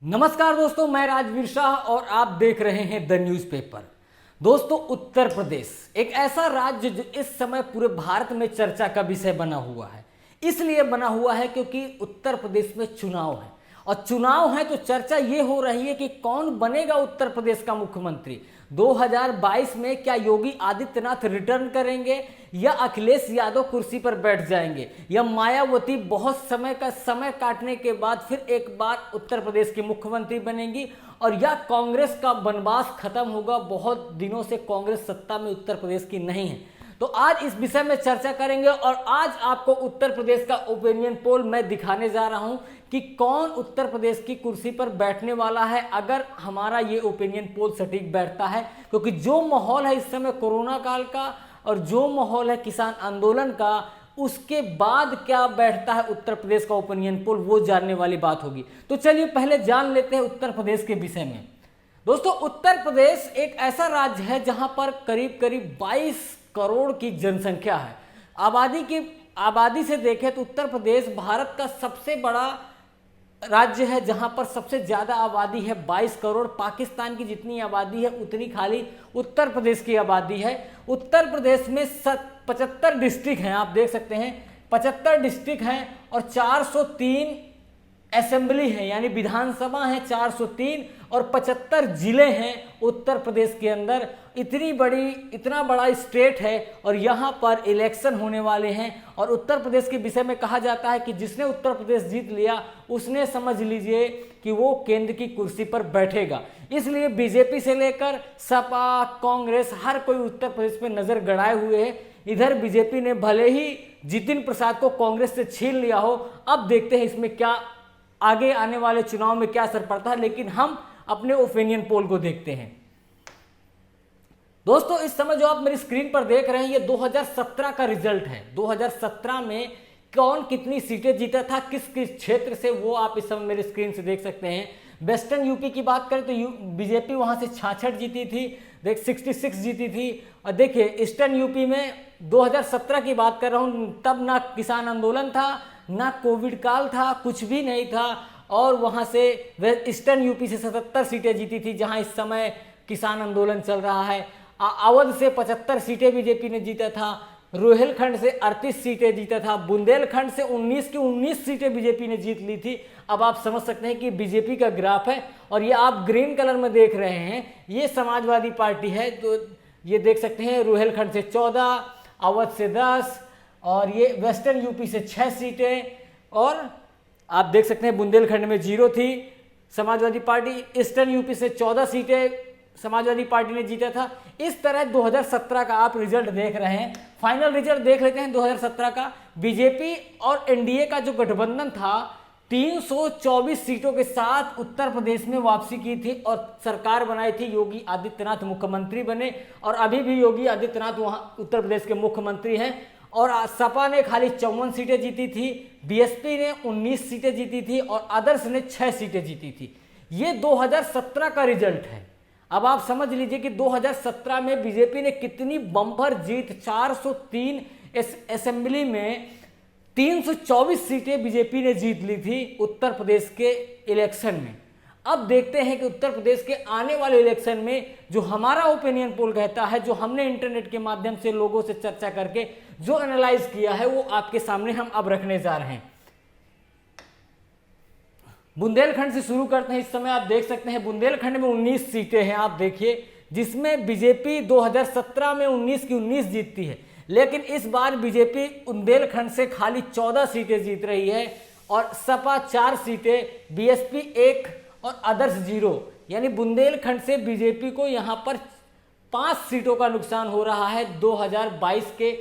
नमस्कार दोस्तों, मैं राजवीर शाह और आप देख रहे हैं द न्यूज़पेपर। दोस्तों, उत्तर प्रदेश एक ऐसा राज्य जो इस समय पूरे भारत में चर्चा का विषय बना हुआ है। इसलिए बना हुआ है क्योंकि उत्तर प्रदेश में चुनाव है और चुनाव है तो चर्चा ये हो रही है कि कौन बनेगा उत्तर प्रदेश का मुख्यमंत्री। 2022 में क्या योगी आदित्यनाथ रिटर्न करेंगे या अखिलेश यादव कुर्सी पर बैठ जाएंगे या मायावती बहुत समय काटने के बाद फिर एक बार उत्तर प्रदेश की मुख्यमंत्री बनेंगी और या कांग्रेस का वनवास खत्म होगा। बहुत दिनों से कांग्रेस सत्ता में उत्तर प्रदेश की नहीं है। तो आज इस विषय में चर्चा करेंगे और आज आपको उत्तर प्रदेश का ओपिनियन पोल मैं दिखाने जा रहा हूं कि कौन उत्तर प्रदेश की कुर्सी पर बैठने वाला है अगर हमारा ये ओपिनियन पोल सटीक बैठता है। क्योंकि जो माहौल है इस समय कोरोना काल का और जो माहौल है किसान आंदोलन का, उसके बाद क्या बैठता है उत्तर प्रदेश का ओपिनियन पोल, वो जानने वाली बात होगी। तो चलिए पहले जान लेते हैं उत्तर प्रदेश के विषय में। दोस्तों, उत्तर प्रदेश एक ऐसा राज्य है जहां पर करीब करीब 22 करोड़ की जनसंख्या है। आबादी से देखें तो उत्तर प्रदेश भारत का सबसे बड़ा राज्य है जहां पर सबसे ज्यादा आबादी है, 22 करोड़। पाकिस्तान की जितनी आबादी है उतनी खाली उत्तर प्रदेश की आबादी है। उत्तर प्रदेश में 75 डिस्ट्रिक्ट हैं, आप देख सकते हैं 75 डिस्ट्रिक्ट हैं और 403 असेंबली है यानी विधानसभा है 403 और 75 जिले हैं उत्तर प्रदेश के अंदर। इतना बड़ा स्टेट है और यहाँ पर इलेक्शन होने वाले हैं। और उत्तर प्रदेश के विषय में कहा जाता है कि जिसने उत्तर प्रदेश जीत लिया उसने समझ लीजिए कि वो केंद्र की कुर्सी पर बैठेगा। इसलिए बीजेपी से लेकर सपा, कांग्रेस, हर कोई उत्तर प्रदेश में नजर गड़ाए हुए है। इधर बीजेपी ने भले ही जितिन प्रसाद को कांग्रेस से छीन लिया हो, अब देखते हैं इसमें क्या आगे आने वाले चुनाव में क्या असर पड़ता है। लेकिन हम अपने ओपिनियन पोल को देखते हैं। दोस्तों, इस समय जो आप मेरी स्क्रीन पर देख रहे हैं ये 2017 का रिजल्ट है। 2017 में कौन कितनी सीटें जीता था किस किस क्षेत्र से, वो आप इस समय मेरी स्क्रीन से देख सकते हैं। वेस्टर्न यूपी की बात करें तो बीजेपी वहां से 66 जीती थी, 66 जीती थी। और देखिए ईस्टर्न यूपी में 2017 की बात कर रहा हूं, तब ना किसान आंदोलन था ना कोविड काल था, कुछ भी नहीं था। और वहां से ईस्टर्न यूपी से 77 सीटें जीती थी जहां इस समय किसान आंदोलन चल रहा है। अवध से 75 सीटें बीजेपी ने जीता था। रोहिलखंड से 38 सीटें जीता था। बुंदेलखंड से 19 की 19 सीटें बीजेपी ने जीत ली थी। अब आप समझ सकते हैं कि बीजेपी का ग्राफ है। और ये आप ग्रीन कलर में देख रहे हैं, ये समाजवादी पार्टी है। तो ये देख सकते हैं रोहिलखंड से 14, अवध से 10 और ये वेस्टर्न यूपी से 6 सीटें। और आप देख सकते हैं बुंदेलखंड में 0 थी समाजवादी पार्टी। ईस्टर्न यूपी से 14 सीटें समाजवादी पार्टी ने जीता था। इस तरह 2017 का आप रिजल्ट देख रहे हैं। फाइनल रिजल्ट देख लेते हैं 2017 का। बीजेपी और एनडीए का जो गठबंधन था 324 सीटों के साथ उत्तर प्रदेश में वापसी की थी और सरकार बनाई थी। योगी आदित्यनाथ मुख्यमंत्री बने और अभी भी योगी आदित्यनाथ वहां उत्तर प्रदेश के मुख्यमंत्री हैं। और सपा ने खाली 54 सीटें जीती थी, बीएसपी ने 19 सीटें जीती थी और अदर्स ने 6 सीटें जीती थी। ये 2017 का रिजल्ट है। अब आप समझ लीजिए कि 2017 में बीजेपी ने कितनी बम्पर जीत, 403 असेंबली में 324 सीटें बीजेपी ने जीत ली थी उत्तर प्रदेश के इलेक्शन में। अब देखते हैं कि उत्तर प्रदेश के आने वाले इलेक्शन में जो हमारा ओपिनियन पोल कहता है, जो हमने इंटरनेट के माध्यम से लोगों से चर्चा करके जो एनालाइज किया है, वो आपके सामने हम अब रखने जा रहे हैं। बुंदेलखंड से शुरू करते हैं। इस समय आप देख सकते हैं बुंदेलखंड में 19 सीटें हैं, आप देखिए, जिसमें बीजेपी 2017 में 19 की 19 जीतती है। लेकिन इस बार बीजेपी बुंदेलखंड से खाली 14 सीटें जीत रही है और सपा 4 सीटें, बीएसपी 1 और अदर्स 0। यानी बुंदेलखंड से बीजेपी को यहां पर 5 सीटों का नुकसान हो रहा है। 2022 के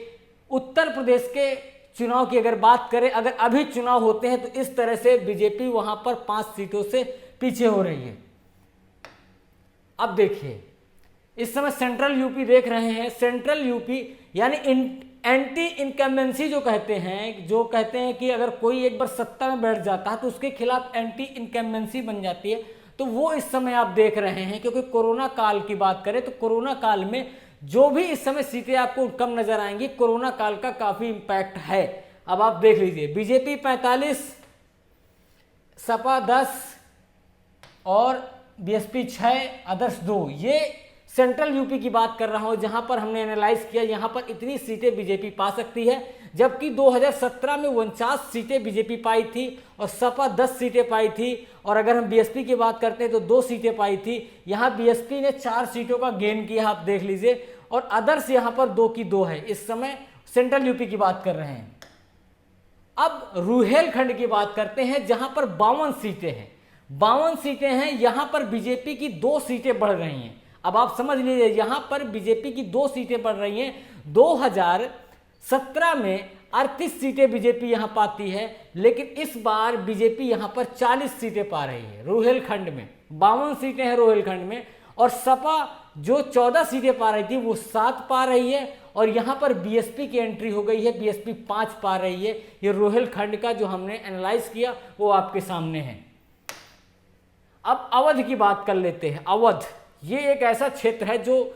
उत्तर प्रदेश के चुनाव की अगर बात करें, अगर अभी चुनाव होते हैं तो इस तरह से बीजेपी वहां पर 5 सीटों से पीछे हो रही है। अब देखिए इस समय सेंट्रल यूपी देख रहे हैं। सेंट्रल यूपी यानी एंटी इनकम्बेंसी जो कहते हैं कि अगर कोई एक बार सत्ता में बैठ जाता है तो उसके खिलाफ एंटी इनकम्बेंसी बन जाती है। तो वो इस समय आप देख रहे हैं। क्योंकि कोरोना काल की बात करें तो कोरोना काल में जो भी इस समय सीटें आपको कम नजर आएंगी, कोरोना काल का काफी इंपैक्ट है। अब आप देख लीजिए बीजेपी 45, सपा 10 और बीएसपी 6, अदर्स 2। ये सेंट्रल यूपी की बात कर रहा हूँ, जहां पर हमने एनालाइज किया यहाँ पर इतनी सीटें बीजेपी पा सकती है, जबकि 2017 में 49 सीटें बीजेपी पाई थी और सपा 10 सीटें पाई थी। और अगर हम बीएसपी की बात करते हैं तो 2 सीटें पाई थी। यहाँ बीएसपी ने 4 सीटों का गेन किया, आप देख लीजिए, और अदर्स यहाँ पर 2 की 2 है। इस समय सेंट्रल यूपी की बात कर रहे हैं। अब रुहेलखंड की बात करते हैं, जहां पर 52 सीटें हैं। 52 सीटें हैं, यहां पर बीजेपी की 2 सीटें बढ़ रही हैं। अब आप समझ लीजिए, यहां पर बीजेपी की 2 सीटें बढ़ रही हैं। 2017 में 38 सीटें बीजेपी यहां पाती है, लेकिन इस बार बीजेपी यहां पर 40 सीटें पा रही है रुहेलखंड में। 52 सीटें हैं रुहेलखंड में, और सपा जो 14 सीटें पा रही थी वो 7 पा रही है, और यहां पर बीएसपी की एंट्री हो गई है, बीएसपी 5 पा रही है। ये रुहेलखंड का जो हमने एनालाइज किया वो आपके सामने है। अब अवध की बात कर लेते हैं। अवध ये एक ऐसा क्षेत्र है जो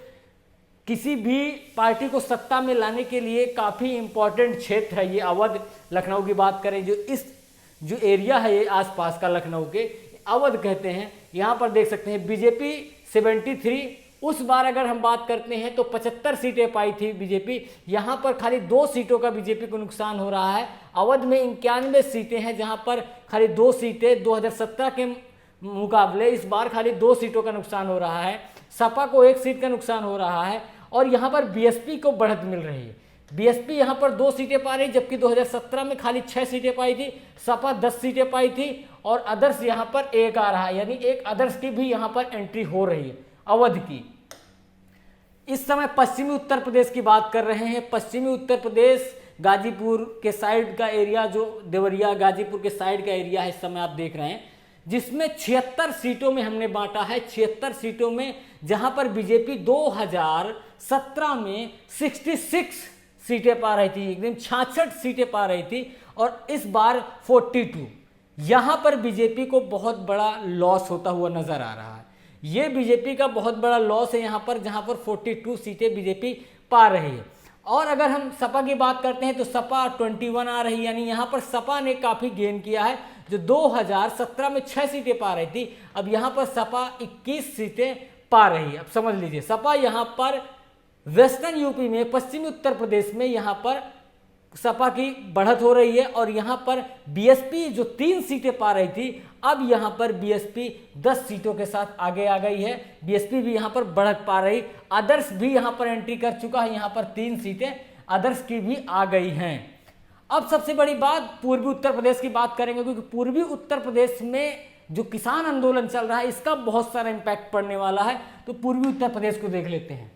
किसी भी पार्टी को सत्ता में लाने के लिए काफी इंपॉर्टेंट क्षेत्र है। ये अवध, लखनऊ की बात करें, जो एरिया है ये आसपास का लखनऊ के, अवध कहते हैं। यहां पर देख सकते हैं बीजेपी 73, उस बार अगर हम बात करते हैं तो 75 सीटें पाई थी बीजेपी। यहां पर खाली 2 सीटों का बीजेपी को नुकसान हो रहा है। अवध में 91 सीटें हैं, जहां पर खाली 2 सीटें 2017 के मुकाबले इस बार खाली 2 सीटों का नुकसान हो रहा है। सपा को 1 सीट का नुकसान हो रहा है, और यहां पर बीएसपी को बढ़त मिल रही है। बीएसपी यहां पर 2 सीटें पा रही, जबकि 2017 में खाली 6 सीटें पाई थी। सपा 10 सीटें पाई थी, और अदर्स यहां पर 1 आ रहा है, यानी एक अदर्स की भी यहां पर एंट्री हो रही है अवध की। इस समय पश्चिमी उत्तर प्रदेश की बात कर रहे हैं। पश्चिमी उत्तर प्रदेश गाजीपुर के साइड का एरिया, जो देवरिया गाजीपुर के साइड का एरिया है, इस समय आप देख रहे हैं, जिसमें 76 सीटों में हमने बांटा है। 76 सीटों में, जहां पर बीजेपी 2017 में 66 सीटें पा रही थी, एकदम 66 सीटें पा रही थी, और इस बार 42। यहां पर बीजेपी को बहुत बड़ा लॉस होता हुआ नजर आ रहा है। ये बीजेपी का बहुत बड़ा लॉस है यहां पर, जहां पर 42 सीटें बीजेपी पा रही है। और अगर हम सपा की बात करते हैं तो सपा 21 आ रही है, यानी यहां पर सपा ने काफी गेन किया है। जो 2017 में 6 सीटें पा रही थी, अब यहां पर सपा 21 सीटें पा रही है। अब समझ लीजिए, सपा यहां पर वेस्टर्न यूपी में, पश्चिमी उत्तर प्रदेश में यहां पर सपा की बढ़त हो रही है, और यहां पर बीएसपी जो 3 सीटें पा रही थी, अब यहां पर बीएसपी 10 सीटों के साथ आगे आ गई है। बीएसपी भी यहां पर बढ़त पा रही, अदर्स भी यहां पर एंट्री कर चुका है, यहां पर 3 सीटें अदर्स की भी आ गई हैं। अब सबसे बड़ी बात पूर्वी उत्तर प्रदेश की बात करेंगे, क्योंकि पूर्वी उत्तर प्रदेश में जो किसान आंदोलन चल रहा है, इसका बहुत सारा इंपैक्ट पड़ने वाला है। तो पूर्वी उत्तर प्रदेश को देख लेते हैं।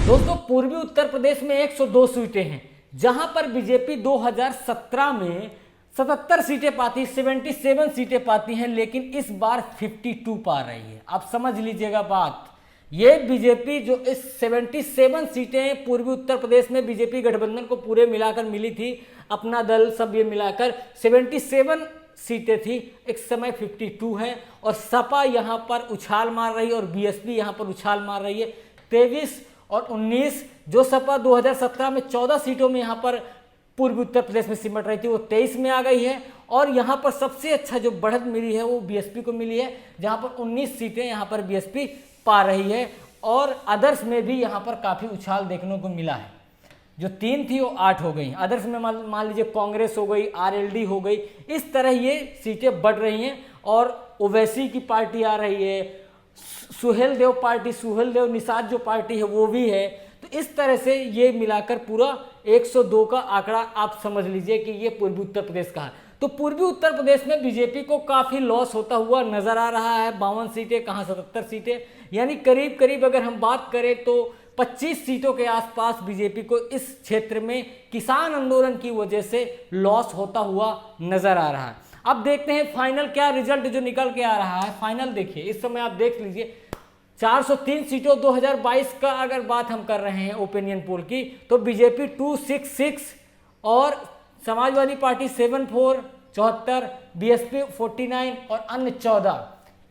दोस्तों, पूर्वी उत्तर प्रदेश में 102 सीटें हैं, जहां पर बीजेपी 2017 में 77 सीटें पाती, 77 सीटें पाती हैं, लेकिन इस बार 52 पा रही है। आप समझ लीजिएगा बात, ये बीजेपी जो इस 77 सीटें पूर्वी उत्तर प्रदेश में बीजेपी गठबंधन को पूरे मिलाकर मिली थी, अपना दल सब ये मिलाकर 77 सीटें थी, एक समय 52 है। और सपा यहां पर उछाल मार रही है, और बीएसपी यहां पर उछाल मार रही है। 23 और 19, जो सपा 2017 में 14 सीटों में यहां पर पूर्वी उत्तर प्रदेश में सिमट रही थी, वो 23 में आ गई है। और यहां पर सबसे अच्छा जो बढ़त मिली है वो बीएसपी को मिली है, जहां पर 19 सीटें यहां पर बीएसपी पा रही है। और अदर्स में भी यहां पर काफी उछाल देखने को मिला है, जो 3 थी वो 8 हो गई। अदर्स में मान लीजिए कांग्रेस हो गई, आरएलडी हो गई, इस तरह ये सीटें बढ़ रही हैं। और ओवैसी की पार्टी आ रही है, सुहेल देव पार्टी, सुहेल देव निषाद जो पार्टी है वो भी है। तो इस तरह से ये मिलाकर पूरा 102 का आंकड़ा आप समझ लीजिए कि ये पूर्वी उत्तर प्रदेश का है। तो पूर्वी उत्तर प्रदेश में बीजेपी को काफी लॉस होता हुआ नजर आ रहा है। 52 सीटें कहाँ 77 सीटें, यानी करीब करीब अगर हम बात करें तो 25 सीटों के आसपास बीजेपी को इस क्षेत्र में किसान आंदोलन की वजह से लॉस होता हुआ नजर आ रहा है। अब देखते हैं फाइनल क्या रिजल्ट जो निकल के आ रहा है। फाइनल देखिए, इस समय आप देख लीजिए 403 सीटों 2022 का अगर बात हम कर रहे हैं ओपिनियन पोल की, तो बीजेपी 266 और समाजवादी पार्टी 74, बीएसपी 49 और अन्य 14।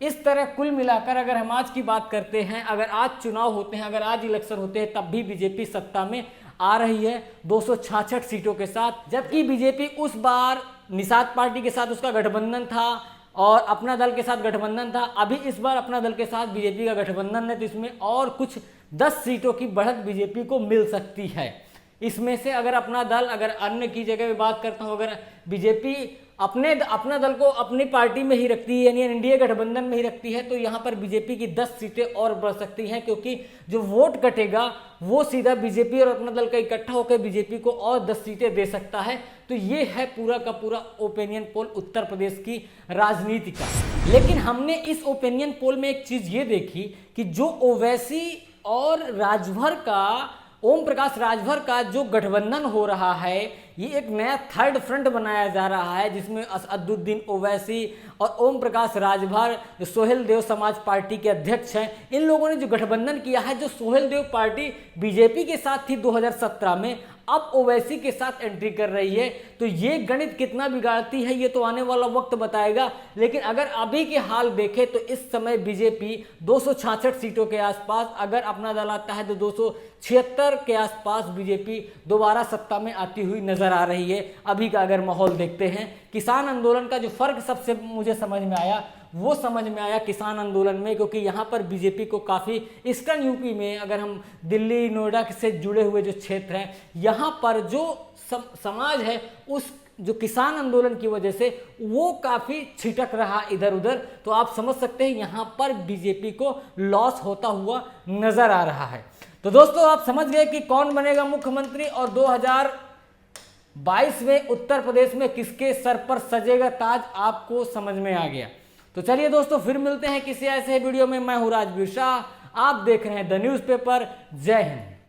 इस तरह कुल मिलाकर अगर हम आज की बात करते हैं, अगर आज चुनाव होते हैं, अगर आज इलेक्शन होते हैं, तब भी बीजेपी सत्ता में आ रही है 266 सीटों के साथ। जबकि बीजेपी उस बार निषाद पार्टी के साथ उसका गठबंधन था और अपना दल के साथ गठबंधन था। अभी इस बार अपना दल के साथ बीजेपी का गठबंधन है, तो इसमें और कुछ 10 सीटों की बढ़त बीजेपी को मिल सकती है। इसमें से अगर अपना दल, अगर अन्य की जगह में बात करता हूँ, अगर बीजेपी अपना दल को अपनी पार्टी में ही रखती है, यानी एनडीए गठबंधन में ही रखती है, तो यहाँ पर बीजेपी की 10 सीटें और बढ़ सकती हैं, क्योंकि जो वोट कटेगा वो सीधा बीजेपी और अपना दल का इकट्ठा होकर बीजेपी को और 10 सीटें दे सकता है। तो ये है पूरा का पूरा ओपिनियन पोल उत्तर प्रदेश की राजनीति का। लेकिन हमने इस ओपिनियन पोल में एक चीज ये देखी कि जो ओवैसी और राजभर का, ओम प्रकाश राजभर का जो गठबंधन हो रहा है, ये एक नया थर्ड फ्रंट बनाया जा रहा है, जिसमें असदुद्दीन ओवैसी और ओम प्रकाश राजभर जो सोहेल देव समाज पार्टी के अध्यक्ष हैं, इन लोगों ने जो गठबंधन किया है, जो सोहेल देव पार्टी बीजेपी के साथ थी 2017 में, अब ओवैसी के साथ एंट्री कर रही है। तो ये गणित कितना बिगाड़ती है ये तो आने वाला वक्त बताएगा। लेकिन अगर अभी के हाल देखें तो इस समय बीजेपी 266 सीटों के आसपास, अगर अपना दल आता है तो 276 के आसपास बीजेपी दोबारा सत्ता में आती हुई नजर आ रही है। अभी का अगर माहौल देखते हैं, किसान आंदोलन का जो फर्क सबसे मुझे समझ में आया, वो समझ में आया किसान आंदोलन में, क्योंकि यहाँ पर बीजेपी को काफ़ी ईस्टर्न यूपी में, अगर हम दिल्ली नोएडा से जुड़े हुए जो क्षेत्र हैं, यहाँ पर जो समाज है उस जो किसान आंदोलन की वजह से वो काफ़ी छिटक रहा इधर उधर। तो आप समझ सकते हैं यहाँ पर बीजेपी को लॉस होता हुआ नजर आ रहा है। तो दोस्तों आप समझ गए कि कौन बनेगा मुख्यमंत्री और 2022 में उत्तर प्रदेश में किसके सर पर सजेगा ताज, आपको समझ में आ गया। तो चलिए दोस्तों फिर मिलते हैं किसी ऐसे वीडियो में। मैं हूं राजवीर शाह, आप देख रहे हैं द न्यूज़पेपर। जय हिंद।